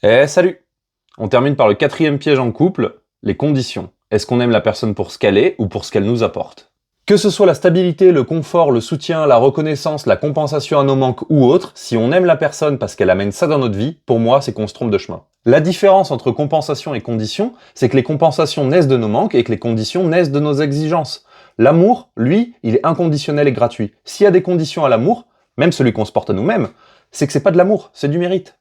Salut! On termine par le quatrième piège en couple, les conditions. Est-ce qu'on aime la personne pour ce qu'elle est ou pour ce qu'elle nous apporte? Que ce soit la stabilité, le confort, le soutien, la reconnaissance, la compensation à nos manques ou autre, si on aime la personne parce qu'elle amène ça dans notre vie, pour moi, c'est qu'on se trompe de chemin. La différence entre compensation et condition, c'est que les compensations naissent de nos manques et que les conditions naissent de nos exigences. L'amour, lui, il est inconditionnel et gratuit. S'il y a des conditions à l'amour, même celui qu'on se porte à nous-mêmes, c'est que c'est pas de l'amour, c'est du mérite.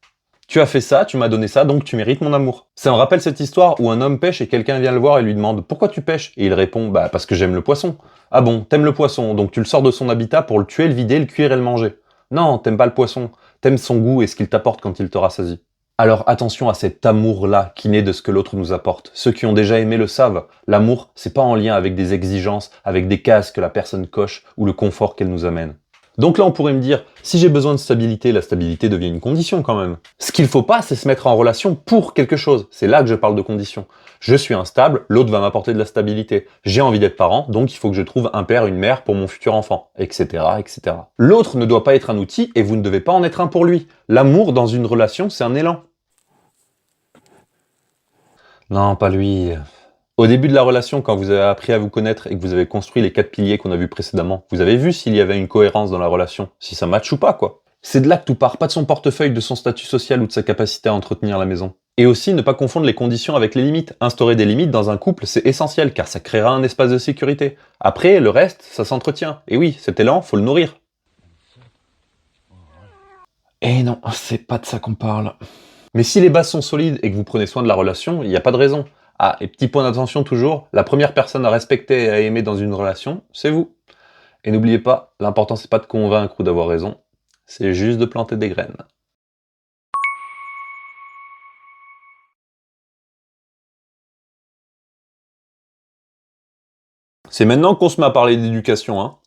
Tu as fait ça, tu m'as donné ça, donc tu mérites mon amour. Ça me rappelle cette histoire où un homme pêche et quelqu'un vient le voir et lui demande pourquoi tu pêches? Et il répond bah parce que j'aime le poisson. Ah bon, t'aimes le poisson, donc tu le sors de son habitat pour le tuer, le vider, le cuire et le manger. Non, t'aimes pas le poisson, t'aimes son goût et ce qu'il t'apporte quand il te rassasie. Alors attention à cet amour-là qui naît de ce que l'autre nous apporte. Ceux qui ont déjà aimé le savent. L'amour, c'est pas en lien avec des exigences, avec des cases que la personne coche ou le confort qu'elle nous amène. Donc là, on pourrait me dire, si j'ai besoin de stabilité, la stabilité devient une condition quand même. Ce qu'il faut pas, c'est se mettre en relation pour quelque chose. C'est là que je parle de condition. Je suis instable, l'autre va m'apporter de la stabilité. J'ai envie d'être parent, donc il faut que je trouve un père, une mère pour mon futur enfant, etc., etc. L'autre ne doit pas être un outil et vous ne devez pas en être un pour lui. L'amour dans une relation, c'est un élan. Non, pas lui. Au début de la relation, quand vous avez appris à vous connaître et que vous avez construit les 4 piliers qu'on a vus précédemment, vous avez vu s'il y avait une cohérence dans la relation, si ça match ou pas, quoi. C'est de là que tout part, pas de son portefeuille, de son statut social ou de sa capacité à entretenir la maison. Et aussi, ne pas confondre les conditions avec les limites. Instaurer des limites dans un couple, c'est essentiel, car ça créera un espace de sécurité. Après, le reste, ça s'entretient. Et oui, cet élan, faut le nourrir. Et non, c'est pas de ça qu'on parle. Mais si les bases sont solides et que vous prenez soin de la relation, il n'y a pas de raison. Ah, et petit point d'attention toujours, la première personne à respecter et à aimer dans une relation, c'est vous. Et n'oubliez pas, l'important c'est pas de convaincre ou d'avoir raison, c'est juste de planter des graines. C'est maintenant qu'on se met à parler d'éducation, hein.